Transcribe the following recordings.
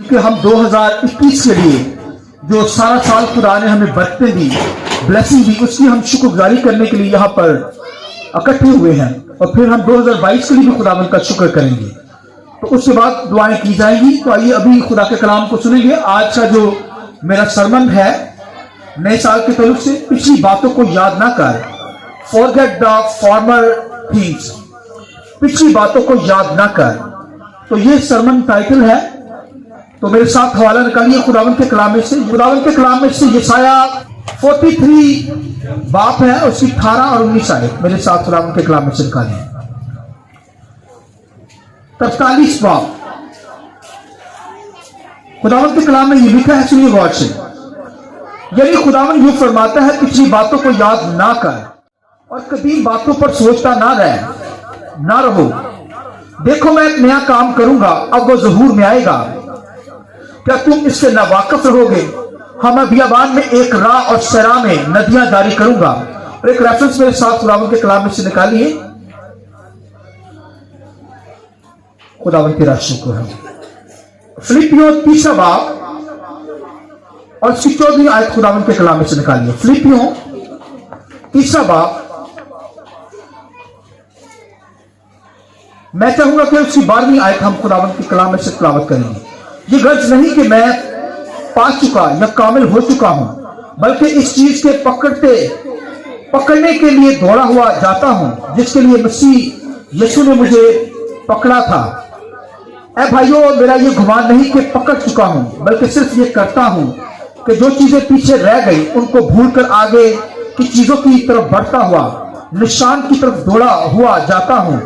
کہ ہم 2021 کے لیے جو سارا سال خدا نے ہمیں برکتیں دی، بلیسنگ دی، اس کی ہم شکر گزاری کرنے کے لیے یہاں پر اکٹھے ہوئے ہیں، اور پھر ہم 2022 کے لیے بھی خداوند کا شکر کریں گے۔ تو اس کے بعد دعائیں کی جائیں گی۔ تو آئیے ابھی خدا کے کلام کو سنیں گے۔ آج کا جو میرا سرمن ہے نئے سال کے تعلق سے، پچھلی باتوں کو یاد نہ کر، forget the former things، پچھلی باتوں کو یاد نہ کر۔ تو یہ سرمن ٹائٹل ہے۔ تو میرے ساتھ حوالہ نکالیے خداوند کے کلام میں سے۔ خداوند کے کلام میں سے یسایہ 43 باپ ہے، اس کی 18 اور 19 آیت میرے ساتھ خداوند کے کلام میں سے نکالیے۔ 43 باپ خداوند کے کلام میں یہ لکھا ہے، سنیے غور سے۔ یعنی خداوند یوں فرماتا ہے، پچھلی باتوں کو یاد نہ کر اور قدیم باتوں پر سوچتا نہ رہو۔ دیکھو میں ایک نیا کام کروں گا، اب وہ ظہور میں آئے گا، کیا تم اس سے ناواقف رہو گے؟ ہم بیابان میں ایک راہ اور صحرا میں ندیاں جاری کروں گا۔ اور ایک ریفرنس میرے ساتھ خداوند کے کلام میں سے نکالیے۔ خداوند تیرا شکر ہے۔ فلپیوں 3 باب اور اس کی 14 آیت خداوند کے کلام میں سے نکالیے۔ فلپیوں 3 باب، میں چاہوں گا کہ اس کی 12ویں آیت ہم خداوند کے کلام میں سے تلاوت کریں گے۔ یہ غرض نہیں کہ میں پا چکا یا کامل ہو چکا ہوں، بلکہ اس چیز کے پکڑنے کے لیے دوڑا ہوا جاتا ہوں جس کے لیے مسیح یسوع نے مجھے پکڑا تھا۔ اے بھائیو، میرا یہ گمان نہیں کہ پکڑ چکا ہوں، بلکہ صرف یہ کرتا ہوں کہ جو چیزیں پیچھے رہ گئی ان کو بھول کر آگے کی چیزوں کی طرف بڑھتا ہوا نشان کی طرف دوڑا ہوا جاتا ہوں،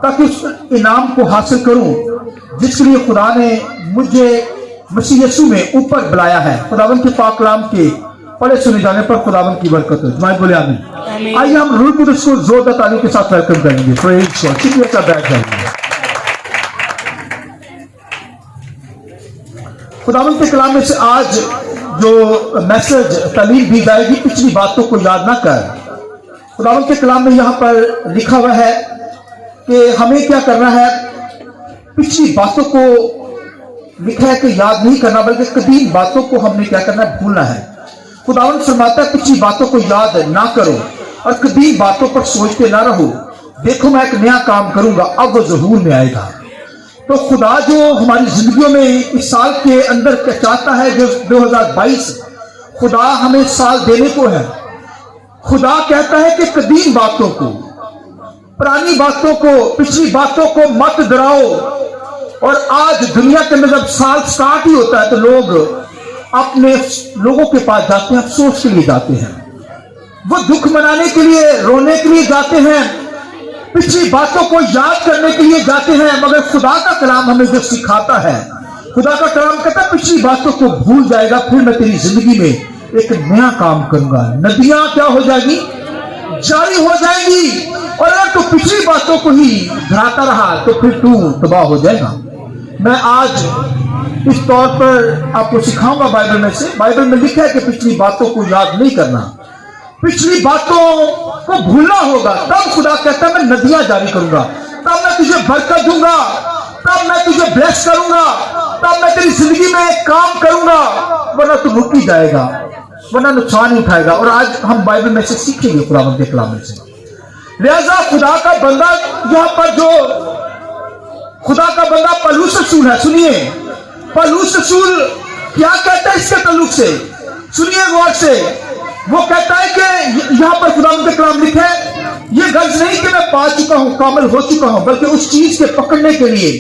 تاکہ اس انعام کو حاصل کروں جس کے لیے خدا نے مجھے مسیح یسوع میں اوپر بلایا ہے۔ خداوند کے پاک کلام کے پڑھے سنے جانے پر خداوند کی برکت ہو۔ جماعت بولے آمین۔ آئیے ہم روح القدس کو زوردار تعلیم کے ساتھ ویلکم کریں گے۔ پریز گاڈ۔ شکریہ کا بیٹھ جائیں گے۔ خداوند کے کلام میں سے آج جو میسج تعلیم دی جائے گی، پچھلی باتوں کو یاد نہ کر۔ خداوند کے کلام میں یہاں پر لکھا ہوا ہے کہ ہمیں کیا کرنا ہے، پچھلی باتوں کو لکھا ہے کہ یاد نہیں کرنا، بلکہ قدیم باتوں کو ہم نے کیا کرنا ہے، بھولنا ہے۔ خداوند فرماتا ہے پچھلی باتوں کو یاد نہ کرو اور قدیم باتوں پر سوچتے نہ رہو۔ دیکھو میں ایک نیا کام کروں گا، اب وہ ظہور میں آئے گا۔ تو خدا جو ہماری زندگیوں میں اس سال کے اندر چاہتا ہے، جو 2022 خدا ہمیں سال دینے کو ہے، خدا کہتا ہے کہ قدیم باتوں کو، پرانی باتوں کو، پچھلی باتوں کو مت دراؤ۔ اور آج دنیا کے اندر جب سال سٹارٹ ہی ہوتا ہے تو لوگ اپنے لوگوں کے پاس جاتے ہیں، افسوس کے لیے جاتے ہیں، وہ دکھ منانے کے لیے، رونے کے لیے جاتے ہیں، پچھلی باتوں کو یاد کرنے کے لیے جاتے ہیں۔ مگر خدا کا کلام ہمیں جو سکھاتا ہے، خدا کا کلام کہتا ہے پچھلی باتوں کو بھول جائے گا، پھر میں تیری زندگی میں ایک نیا کام کروں گا۔ ندیاں کیا ہو جائے گی؟ جاری ہو جائیں گی۔ اور اگر تو پچھلی باتوں کو ہی دہراتا رہا تو پھر تو تباہ ہو جائے گا۔ میں آج اس طور پر آپ کو سکھاؤں گا بائبل میں سے۔ بائبل میں لکھا ہے کہ پچھلی باتوں کو یاد نہیں کرنا، پچھلی باتوں کو بھولنا ہوگا۔ تب خدا کہتا ہے میں ندیاں جاری کروں گا، تب میں تجھے برکت دوں گا، تب میں تجھے بلیس کروں گا، تب میں تیری زندگی میں ایک کام کروں گا، ورنہ تو رک ہی جائے گا، ورنہ نقصان ہی اٹھائے گا۔ اور آج ہم بائبل میں سے سیکھیں گے خداوند کے کلام میں سے۔ لہذا خدا کا بندہ یہاں پر جو خدا کا بندہ پولس رسول ہے، سنیے پولس رسول کیا کہتا ہے اس کے تعلق سے، سنیے غور سے۔ وہ کہتا ہے کہ یہاں پر خداوند کے کلام لکھا ہے، یہ غرض نہیں کہ میں پا چکا ہوں، کامل ہو چکا ہوں، بلکہ اس چیز کے پکڑنے کے لیے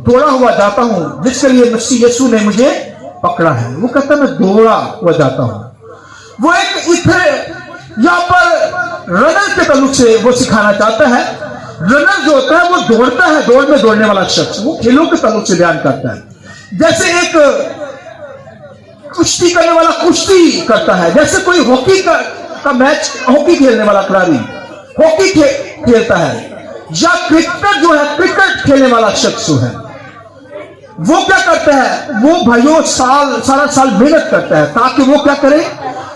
دوڑا ہوا جاتا ہوں جس کے لیے مسیح یسوع نے مجھے پکڑا ہے۔ وہ کہتا ہے میں دوڑا ہوا جاتا ہوں۔ وہ ایک یہاں پر رنر کے تعلق سے وہ سکھانا چاہتا ہے۔ رنر جو ہوتا ہے وہ دوڑتا ہے، دوڑ میں دوڑنے والا شخص، وہ کھیلوں کے تعلق سے بیان کرتا ہے۔ جیسے ایک کشتی کرنے والا کشتی کرتا ہے، جیسے کوئی ہاکی کا میچ، ہاکی کھیلنے والا کھلاڑی ہاکی کھیلتا ہے، یا کرکٹر جو ہے کرکٹ کھیلنے والا شخص جو ہے وہ کیا کرتا ہے، وہ بھائیوں سارا سال محنت کرتا ہے تاکہ وہ کیا کرے،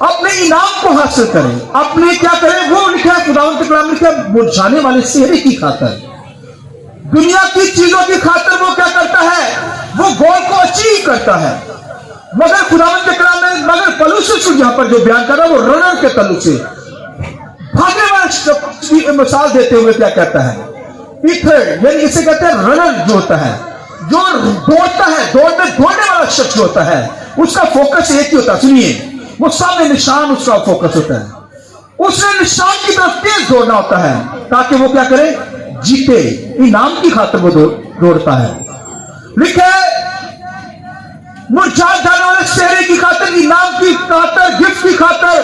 اپنے انعام کو حاصل کرے، اپنے کیا کرے، وہ لکھا ہے خداوند کے کلام میں لکھا ہے مرجھانے والے چہرے کی خاطر، دنیا کی چیزوں کی خاطر وہ کیا کرتا ہے، وہ گول کو اچیو کرتا ہے. مگر خداوند کے کلام میں مگر پولس رسول یہاں پر جو بیان کر رہا ہے وہ رنر کے تعلق سے بھاگنے والا شخص کی مثال دیتے ہوئے کیا کہتا ہے؟ ایتھر یعنی اسے کہتے ہیں رنر جو ہوتا ہے, جو دوڑتا ہے, دوڑنے والا شخص جو ہوتا ہے اس کا فوکس ایک ہی ہوتا ہے. سنیے, وہ سامنے نشان اس کا فوکس ہوتا ہے. اس نے نشان کی طرف تیز دوڑنا ہوتا ہے تاکہ وہ کیا کرے؟ جیتے. انعام کی خاطر وہ دوڑتا ہے. لکھے مرجھا جانے والے چہرے کی خاطر, انعام کی خاطر, گفٹ کی خاطر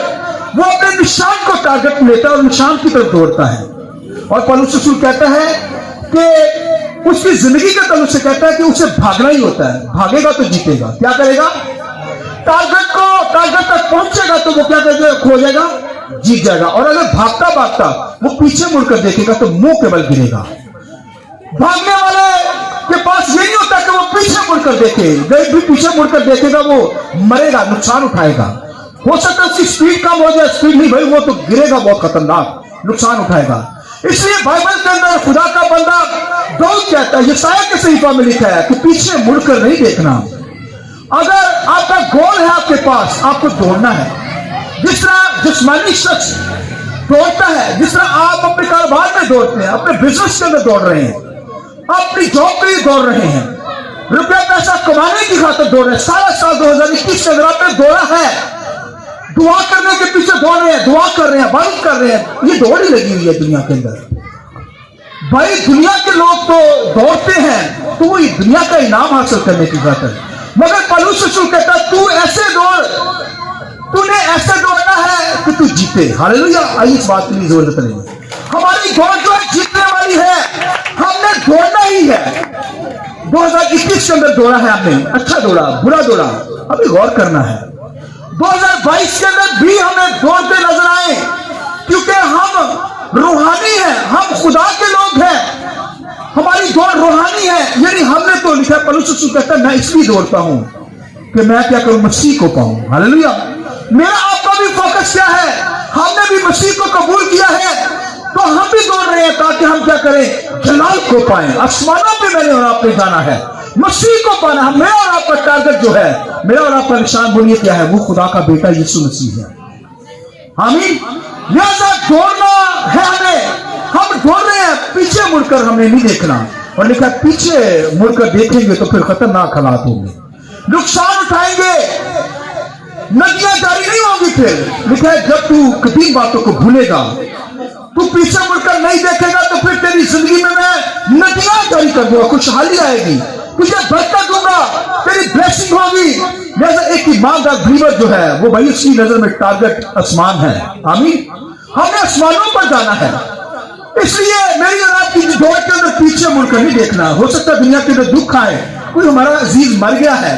وہ اپنے نشان کو ٹارگٹ لیتا ہے اور نشان کی طرف دوڑتا ہے. اور پولس رسول کہتا ہے کہ اس کی زندگی کے تعلق سے کہتا ہے کہ اسے بھاگنا ہی ہوتا ہے. بھاگے گا تو جیتے گا. کیا کرے گا؟ ٹارگٹ تک پہنچے گا تو وہ کیا کرے گا؟ کھو جائے گا, جیت جائے گا. اور اگر بھاگتا بھاگتا وہ پیچھے مڑ کر دیکھے گا تو منہ کے بل گرے گا. بھاگنے والے کے پاس یہ نہیں ہوتا کہ وہ پیچھے مڑ کر دیکھے. جب بھی پیچھے مڑ کر دیکھے گا وہ مرے گا, نقصان اٹھائے گا. ہو سکتا ہے اس کی سپیڈ کم ہو جائے, سپیڈ نہیں بھائی, وہ تو گرے گا, بہت خطرناک نقصان اٹھائے گا. اس لیے بائبل کے اندر خدا کا بندہ داؤد کہتا ہے, یسایہ کے صحیفہ میں لکھا ہے کہ پیچھے مڑ کر نہیں دیکھنا. اگر آپ کا گول ہے آپ کے پاس, آپ کو دوڑنا ہے. جس طرح جسمانی شخص دوڑتا ہے, جس طرح آپ اپنے کاروبار میں دوڑتے ہیں, اپنے بزنس کے اندر دوڑ رہے ہیں, اپنی جاب کے لیے دوڑ رہے ہیں, روپیہ پیسہ کمانے کی خاطر دوڑ رہے ہیں. سارا سال 2021 کے اندر آپ نے دوڑا ہے, دعا کرنے کے پیچھے دوڑ رہے ہیں, دعا کر رہے ہیں, عبادت کر رہے ہیں. یہ دوڑ ہی لگی ہوئی ہے دنیا کے اندر. بھائی دنیا کے لوگ تو دوڑتے ہیں تو وہ دنیا کا انعام حاصل کرنے کی خاطر. مگر پولس رسول کہتا ہے تو ایسے دوڑ, تو نے ایسے دوڑنا ہے کہ تو جیتے. ہاللیلویا. آئیے اس بات کے لیے ضرورت نہیں. ہماری دوڑ جو ہے جیتنے والی ہے. ہم نے دوڑنا ہی ہے. 2021 کے اندر دوڑا ہے ہم نے, اچھا دوڑا, برا دوڑا, ابھی غور کرنا ہے. 2022 کے اندر بھی ہمیں دوڑتے نظر آئے کیونکہ ہم روحانی ہیں, ہم خدا کے لوگ ہیں, ہماری دوڑ روحانی ہے. یعنی ہم نے تو لکھا, پولس رسول کہتا ہے میں اس لیے دوڑتا ہوں کہ میں کیا کروں؟ مسیح کو پاؤں. ہاللیلویا. میرا آپ کا بھی فوکس کیا ہے؟ ہم نے بھی مسیح کو قبول کیا ہے تو ہم بھی دوڑ رہے ہیں تاکہ ہم کیا کریں؟ جلال کو پائیں. آسمانوں پہ میں نے اور آپ نے جانا ہے, مسیح کو پانا. میرا اور آپ کا ٹارگٹ جو ہے, میرا اور آپ کا نشان بولیے کیا ہے؟ وہ خدا کا بیٹا یسوع مسیح ہے. آمین. لہذا دوڑنا ہے ہمیں. ہم دوڑ رہے ہیں, پیچھے مڑ کر ہمیں نہیں دیکھنا. اور لکھا پیچھے مڑ کر دیکھیں گے تو پھر خطرناک حالات ہوں گے, نقصان اٹھائیں گے, ندیاں جاری نہیں ہوں گی. پھر لکھا ہے جب تو قدیم باتوں کو بھولے گا, تو پیچھے مڑ کر نہیں دیکھے گا تو پھر تیری زندگی میں ندیاں جاری کر دوں گا, خوشحالی آئے گی, تجھے برکت دوں گا, تیری بلیسنگ ہوگی. لہذا ایک ایماندار بلیور جو ہے وہ بھائی اس کی نظر میں ٹارگٹ آسمان ہے. آمین. ہم نے آسمانوں پر جانا ہے. اس لیے میری اور آپ کی دوڑ کے اندر پیچھے مڑ کر نہیں دیکھنا. ہو سکتا ہے دنیا کے اندر دکھ آئے, کوئی ہمارا عزیز مر گیا ہے,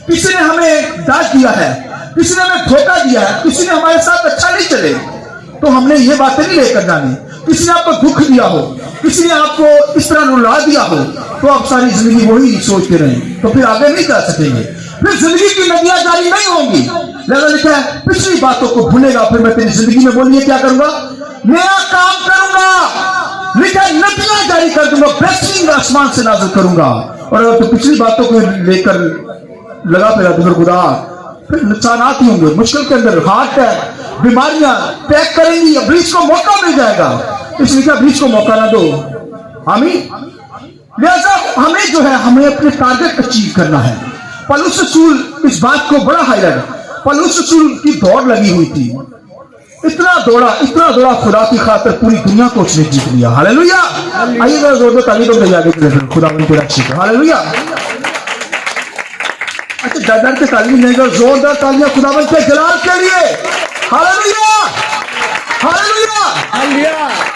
کسی نے ہمیں ڈانٹ دیا ہے, کسی نے ہمیں دھوکہ دیا ہے, کسی نے ہمارے ساتھ اچھا نہیں چلے, تو ہم نے یہ باتیں نہیں لے کر جانی. کسی نے آپ کو دکھ دیا ہو, کسی نے آپ کو اس طرح رلا دیا ہو, تو آپ ساری زندگی وہی سوچتے رہیں تو پھر آگے نہیں جا سکیں گے, پھر زندگی کی ندیاں جاری نہیں ہوں گی. لہذا لکھا ہے پچھلی باتوں کو بھولے گا, پھر میں تیری زندگی میں بولیے کیا کروں گا؟ نیا کام کروں گا. لکھا ہے ندیاں جاری کر دوں گا, بلیسنگ آسمان سے نازل کروں گا. اور اگر تو پچھلی باتوں کو لے کر لگا پہ تو پھر خدا پھر نقصانات ہی ہوں گے. مشکل کے اندر ہارٹ اٹیک, بیماریاں پیک کریں گی, ابلیس کو موقع مل جائے گا. اس لیے کہ ابلیس کو موقع نہ دو. آمین. لہذا ہمیں جو ہے ہمیں اپنے ٹارگٹ اچیو کرنا ہے. پولس رسول اس بات کو بڑا ہائی لائٹ, پولس رسول کی دوڑ لگی ہوئی تھی, اتنا دوڑا خدا کی خاطر پوری دنیا کو اس نے جیت لیا. ہاللیلویا. آئیے ذرا زور سے تالی دو آگے خدا ان کو رکھے. ہاللیلویا. اچھا ڈر کے تعلیم نہیں کر, زوردار تالیاں خداوند کے جلال کے لیے. ہاللیلویا. ہاللیلویا.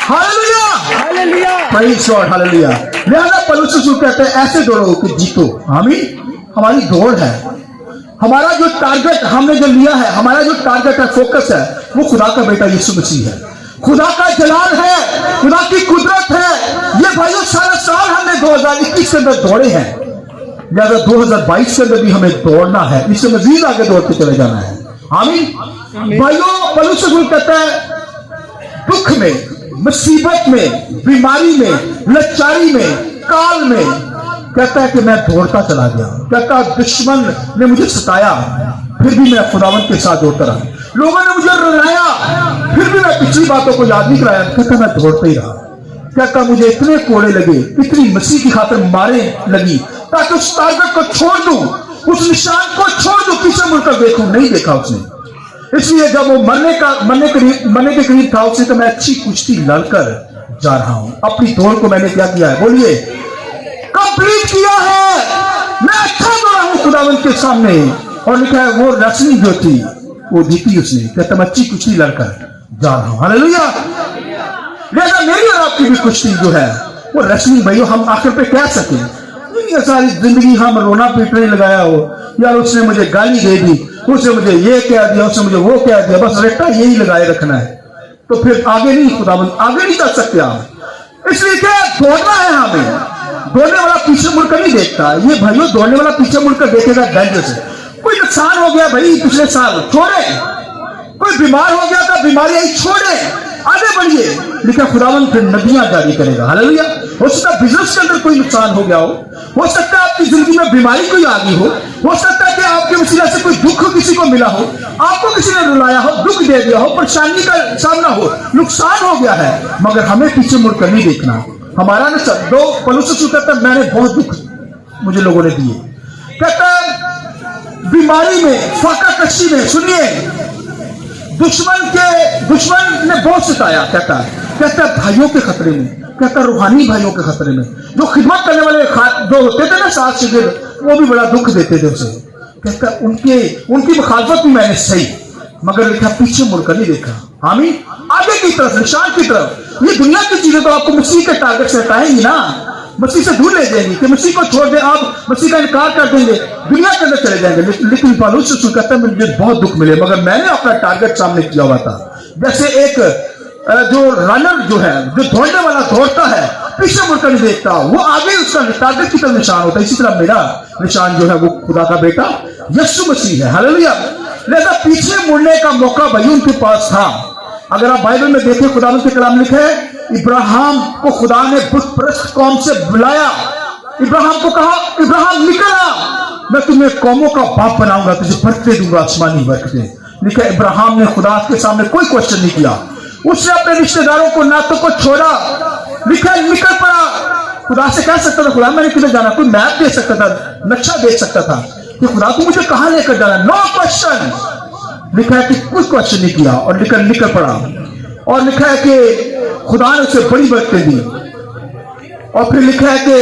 ہاللیلویا. ہاللیلویا. پریز گاڈ. ہاللیلویا. لہذا پولس رسول کہتے ہیں ایسے دوڑو کہ جیتو. آمین. ہماری دوڑ ہے, ہمارا جو ٹارگٹ ہم نے جو لیا ہے, ہمارا جو ٹارگٹ ہے, فوکس ہے, وہ خدا کا بیٹا یسوع مسیح ہے, خدا کا جلال ہے, خدا کی قدرت ہے. یہ بھائیو سارا سال ہم نے 2021 کے اندر دوڑے ہیں, لہذا 2022 کے اندر بھی ہمیں دوڑنا ہے, اس سے مزید آگے دوڑتے چلے جانا ہے. آمین. بھائیو پولس رسول کہتا ہے دکھ میں, مصیبت میں, بیماری میں, لچاری میں, کال میں, कहता है कि मैं दौड़ता चला गया, कहता दुश्मन ने मुझे सताया फिर भी मैं खुदावंत के साथ दौड़ता रहा, लोगों ने मुझे रुलाया फिर भी मैं पिछली बातों को याद नहीं कराया, कहता मैं दौड़ता ही रहा। कहता मुझे इतने कोड़े लगे, इतनी मसीह की खातिर मारे लगी ताकि उस टारगेट को छोड़ दूं, उस निशान को छोड़ दूं, पीछे मुड़कर देखूं, नहीं देखा उसने। इसलिए जब वो मरने के करीब था, उसने तो मैं अच्छी कुश्ती लड़कर जा रहा हूं, अपनी दौड़ को मैंने क्या किया है, बोलिए कंप्लीट किया है, मैं अच्छा दौड़ा हूं खुदावंत के सामने। और लिखा है वो रस्मी जो थी वो जीती उसने, कहता मैं अच्छी कुश्ती लड़कर जा रहा हूं। हालेलुया। लिहाजा मेरी और आपकी भी कुश्ती जो है वो रस्मी भाइयों हम आखिर पे कह सके, ये सारी जिंदगी हम रोना पीटने लगाया हो, यार उसने मुझे गाली दे दी, उसने मुझे ये कह दिया, उसने मुझे वो कह दिया, बस रट्टा यही लगाए रखना है, तो फिर आगे नहीं खुदाबंद आगे नहीं चल सकते आप। इसलिए क्या दौड़ना है हमें, दौड़ने वाला पीछे मुड़कर नहीं देखता। ये भाइयों दौड़ने वाला पीछे मुड़कर देखेगा डेंजरस है। कोई नुकसान हो गया भाई पिछले साल छोड़े, कोई बीमार हो गया था बीमारी आई छोड़े, आगे बढ़िए, लेकिन खुदावंत फिर नदियां जारी करेगा। हालेलुया। हो सकता है बिजनेस के अंदर कोई नुकसान हो गया हो सकता है आपकी जिंदगी में बीमारी कोई आ गई हो सकता है कि आपके वसीला से कोई दुख किसी को मिला हो, आपको किसी ने रुलाया हो, दुख दे दिया हो, परेशानी का सामना हो, नुकसान हो गया है, मगर हमें पीछे मुड़कर नहीं देखना। हमारा ना सब दो पलूस कहता मैंने बहुत दुख मुझे लोगों ने दिए, कहता बीमारी में फाका कशी में, सुनिए दुश्मन ने बहुत सताया, कहता भाइयों के खतरे में, कहता रूहानी भाइयों के खतरे में, जो खिदमत करने वाले जो होते थे ना साथ शिविर, वो भी बड़ा दुख देते थे उसे, कहता उनकी मुखालफत भी मैंने सही, मगर लिखा पीछे मुड़कर नहीं देखा। आमीन। आगे की तरफ, निशान की तरफ। ये दुनिया की चीजें तो आपको मसीह के टारगेट से हटाएंगी ना, मसीह से दूर ले जाएंगी कि मसीह को छोड़ दे, आप मसीह का इनकार कर देंगे, दुनिया के अंदर चले जाएंगे। लेकिन पौलुस से कहता है मुझे बहुत दुख मिले, मगर मैंने अपना टारगेट सामने किया हुआ था। जैसे एक जो रनर जो है, जो दौड़ने वाला दौड़ता है, पीछे मुड़कर नहीं देखता, वो आगे उसका टारगेट की तरफ निशान होता है। इसी तरह मेरा निशान जो है वो खुदा का बेटा यीशु मसीह है। हालेलुया। लिहाजा पीछे मुड़ने का मौका भाई उनके पास था। अगर आप बाइबल में देखें, खुदा के कलाम लिखे है, इब्राहिम को खुदा ने बुत परस्त कौम से बुलाया, इब्राहिम को कहा इब्राहिम निकल आ, मैं तुम्हें कौमों का बाप बनाऊंगा, तुझे बरकतें दूंगा, आसमानी बरकतें। लिखा इब्राहिम ने खुदा के सामने कोई क्वेश्चन नहीं किया, उसने अपने रिश्तेदारों को नातों को छोड़ा, लिखा निकल पड़ा। खुदा से कह सकता था खुदा मैंने किधर जाना, कोई मैप दे सकता था, नक्शा दे सकता था कि खुदा तू मुझे कहां लेकर जाना, नो क्वेश्चन। लिखा है कि कुछ क्वेश्चन नहीं किया और निकल पड़ा। और लिखा है कि खुदा ने उसे बड़ी बरकतें दी। और फिर लिखा है कि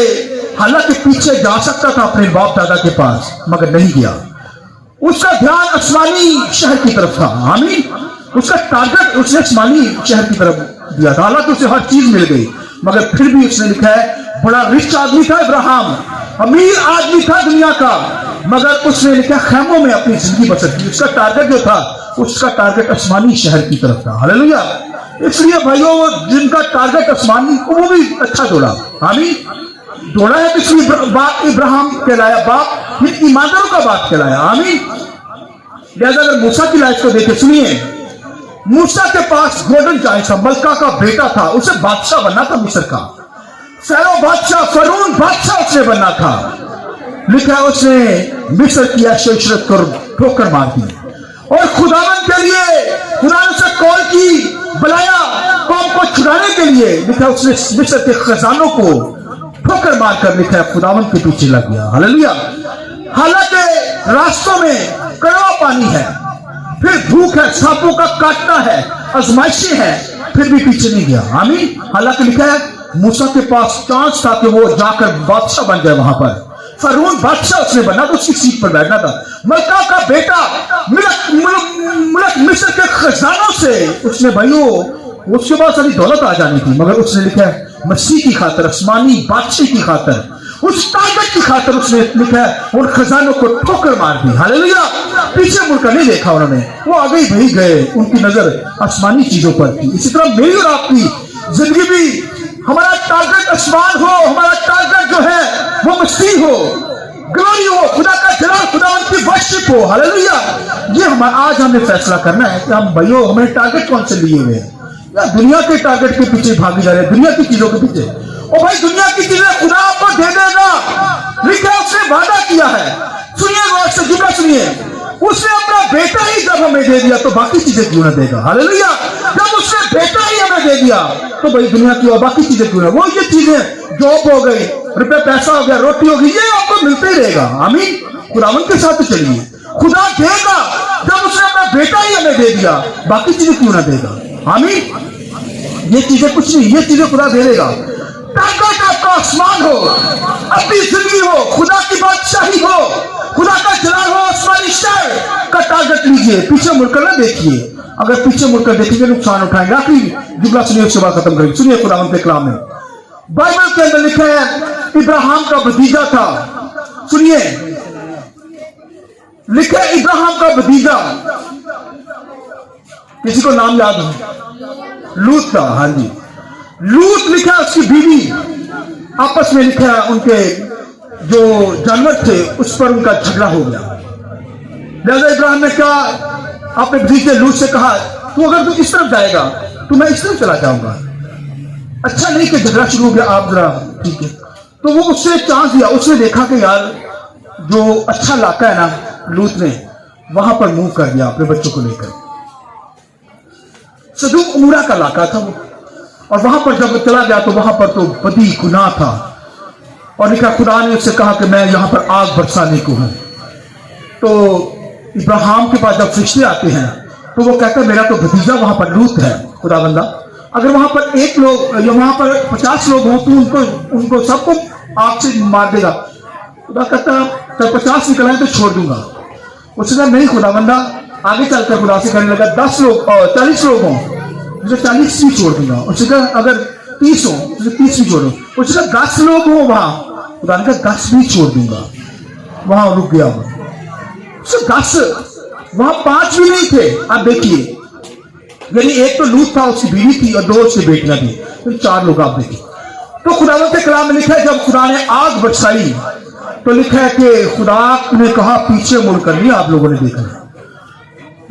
हालांकि पीछे जा सकता था अपने बाप दादा के पास, मगर नहीं गया। उसका ध्यान आसमानी शहर की तरफ था। आमीन। उसका टारगेट उसने आसमानी शहर की तरफ दिया था। हालांकि उसे हर चीज मिल गई, मगर फिर भी उसने लिखा है बड़ा रिच आदमी था इब्राहिम, अमीर आदमी था दुनिया का, मगर उसने लिखा खैमों में अपनी जिंदगी बसर की। उसका टारगेट जो था, उसका टारगेट आसमानी शहर की तरफ था। हालेलुया। इसलिए भाइयों जिनका टारगेट आसमानी, वो भी अच्छा दौड़ा। आमीन। दौड़ा है किसी बाप इब्राहिम कहलाया, बाप ईमानदारों का बाप कहलाया। आमीन। लिहाजा अगर मूसा की लाइफ को देखे, सुनिए मूसा के पास गोल्डन चाइल्ड था, मलका का बेटा था, उसे बादशाह बनना था मिस्र का, फैरो बादशाह, फरून बादशाह उसने बनना था। लिखा है उसने मिस्र की ऐशो-इशरत को ठोकर मार दी और खुदावंद के लिए खुदा ने उसे कॉल की, बुलाया कौम को छुड़ाने के लिए। लिखा उसने मिस्र के खजानों को ठोकर मारकर लिखा है खुदावंद के पीछे लग गया। हालेलुया। हालांकि रास्तों में कड़वा पानी है, फिर भूख है, सांपों का काटना है, आजमाइशें हैं, फिर भी पीछे नहीं गया। आमीन। हालांकि लिखा है मूसा के पास चांस था कि वो जाकर बादशाह बन जाए, वहां पर फरून बादशाह उसने बनना था, उसकी सीट पर बैठना था। मलका का बेटा मुल्क मिस्र के खजानों से उसने भाइयों उसके पास सारी दौलत आ जानी थी, मगर उसने लिखा है मसीह की खातर, आसमानी बादशाह की खातर, उस ताकत की खातर उसने लिखा है उन खजानों को ठोकर मार दी। हालेलुया। पीछे मुड़कर नहीं देखा उन्होंने, वो आगे ही बढ़ी गए, उनकी नजर आसमानी चीजों पर थी। इसी तरह मेरी और आपकी जिंदगी भी, हमारा टारगेट आसमान हो, हमारा टारगेट जो है वो मसीह हो, ग्लोरी हो, खुदा का जलाल, खुदा उनकी वर्शिप हो। हालेलुया। ये आज हमें फैसला करना है कि हम भाइयों हमें टारगेट कौन से लिए हुए हैं, या दुनिया के टारगेट के पीछे भागे जा रहे हैं, दुनिया की चीजों के पीछे। और भाई दुनिया की चीजें खुदा आपको दे देगा, सुनिए, उसने अपना बेटा ही जब हमें दे दिया तो बाकी चीजें क्यों ना देगा? हालेलुया। जब उसने बेटा ही हमें दे दिया तो भाई दुनिया की और बाकी चीजें क्यों ना? वो ये चीजें, जॉब हो गई, रुपए पैसा हो गया, रोटी हो गई, ये आपको मिलते ही रहेगा। आमीन। खुदावन के साथ चलिए, खुदा देगा। जब उसने अपना बेटा ही हमें दे दिया, बाकी चीजें क्यों ना देगा? आमीन। ये चीजें कुछ नहीं, ये चीजें खुदा दे देगा। ताकत आपका आसमान हो, अपनी जिंदगी हो, खुदा की बादशाही हो, खुदा का जलाल हो, आसमानी शहर का टारगेट लीजिए, पीछे मुड़कर ना देखिए। अगर पीछे मुड़कर देखेंगे नुकसान उठाएंगे। आखिरी जुमला सुनिए, उसके बाद खत्म करेंगे। सुनिए खुदावन के कलाम में, बाइबल के अंदर लिखा है इब्राहिम का भतीजा था। सुनिए, लिखा है इब्राहिम का भतीजा, किसी को नाम याद हो? लूत था। हाँ जी, लूत लिखा उसकी बीवी, आपस में लिखा उनके जो जानवर थे उस पर उनका झगड़ा हो गया। लिहाजा इब्राहिम ने कहा, अपने भतीजे लूत से कहा, तू अगर तू इस तरफ जाएगा तो मैं इस तरफ चला जाऊंगा। अच्छा नहीं कि झगड़ा शुरू हो गया, आप जरा ठीक है। तो वो उससे चांस दिया, उसने देखा कि यार जो अच्छा इलाका है ना, लूत ने वहां पर मूव कर दिया अपने बच्चों को लेकर। सदूम उमरा का इलाका था वो, और वहां पर जब चला गया तो वहां पर तो बदी गुनाह था। और लिखा खुदा ने उससे कहा कि मैं यहां पर आग बरसाने को हूं। तो इब्राहिम के पास जब फरिश्ते आते हैं तो वो कहता है मेरा तो भतीजा वहां पर लूत है। खुदा बंदा, अगर वहां पर एक लोग या वहां पर 50 लोग हों तो उनको सबको आग से मार देगा। खुदा कहता जब 50 निकल आए तो छोड़ दूंगा। उसने कहा नहीं खुदा बंदा, आगे चलकर खुदा से कहने लगा 10 लोग और 40 लोग हों, मुझे 40 भी छोड़ दूंगा। उसने कहा अगर 30 हो तो 30 भी छोड़ो। उसने कहा 10 लोग हो वहां, खुदा ने कहा 10 भी छोड़ दूंगा। वहां रुक गया वो। 10, वहां 5 भी नहीं थे। आप देखिए, यानी एक तो लूत था, उसकी बीवी थी, और 2 उसकी बेटियां थी, तो 4 लोग। आप देखिए, तो खुदावंत के कलाम में लिखा है जब खुदा ने आग बरसाई तो लिखा है कि खुदा ने कहा पीछे मुड़कर नहीं। आप लोगों ने देखा,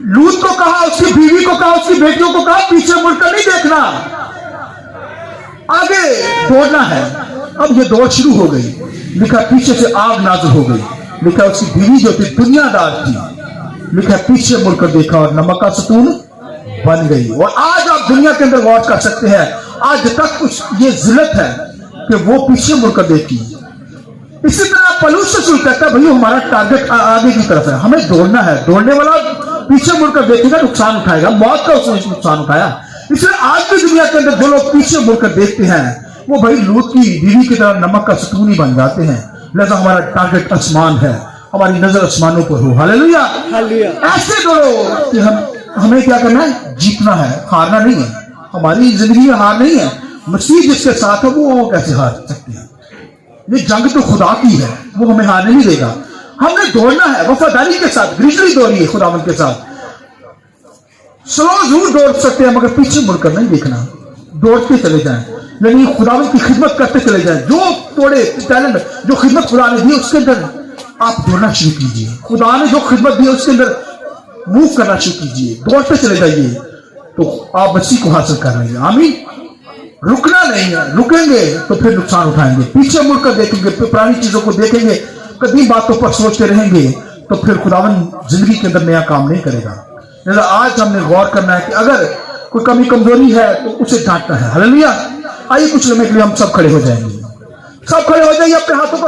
लूत को कहा, उसकी बीवी को कहा, उसकी बेटियों को कहा पीछे मुड़कर नहीं देखना, आगे दौड़ना है। अब ये दौड़ शुरू हो गई। लिखा पीछे से आग नाज़िल हो गई। लिखा उसकी बीवी जो थी दुनियादार थी, लिखा पीछे मुड़कर देखा और नमक का सतून बन गई। और आज आप दुनिया के अंदर गौर कर सकते हैं, आज तक ये जिल्लत है कि वो पीछे मुड़कर देखी। इसी तरह पलूस से कहता है भैया हमारा टारगेट आगे की तरफ है, हमें दौड़ना है। दौड़ने वाला पीछे मुड़कर देखेगा नुकसान उठाएगा, मौत का उसने नुकसान उठाया। इसलिए आज भी दुनिया के अंदर जो लोग पीछे मुड़कर देखते हैं वो भाई लूत की बीवी की तरह नमक का सतून ही बन जाते हैं। लिहाजा हमारा टारगेट आसमान है, हमारी नजर आसमानों पर हो। हालेलुया। ऐसे दौड़ो कि हमें क्या करना है, जीतना है, हारना नहीं है। हमारी जिंदगी में हार नहीं है। मसीह जिसके साथ है वो कैसे हार सकते हैं? ये जंग तो खुदा की है, वो हमें हारने नहीं देगा। हमने दौड़ना है वफादारी के साथ, ग्रिजली दौड़िए खुदावंत के साथ। स्लो जरूर दौड़ सकते हैं मगर पीछे मुड़कर नहीं देखना, दौड़ते चले जाएं, यानी खुदावंत की खिदमत करते चले जाएं। जो थोड़े टैलेंट, जो खिदमत खुदा ने दी उसके अंदर आप दौड़ना शुरू कीजिए। खुदा ने जो खिदमत दी उसके अंदर मूव करना शुरू कीजिए, दौड़ते चले जाइए, तो आप मसीह को हासिल कर लेंगे। आमीन। रुकना नहीं है, रुकेंगे तो फिर नुकसान उठाएंगे। पीछे मुड़कर देखेंगे, पुरानी चीजों को देखेंगे, कदीम बातों पर सोचते रहेंगे तो फिर खुदावन जिंदगी के अंदर नया काम नहीं करेगा। आज हमने गौर करना है कि अगर कोई कमी कमजोरी है तो उसे डांटना है। हालेलुया। आइए कुछ लम्हे के लिए हम सब खड़े हो जाएंगे, सब खड़े हो जाइए, अपने हाथों को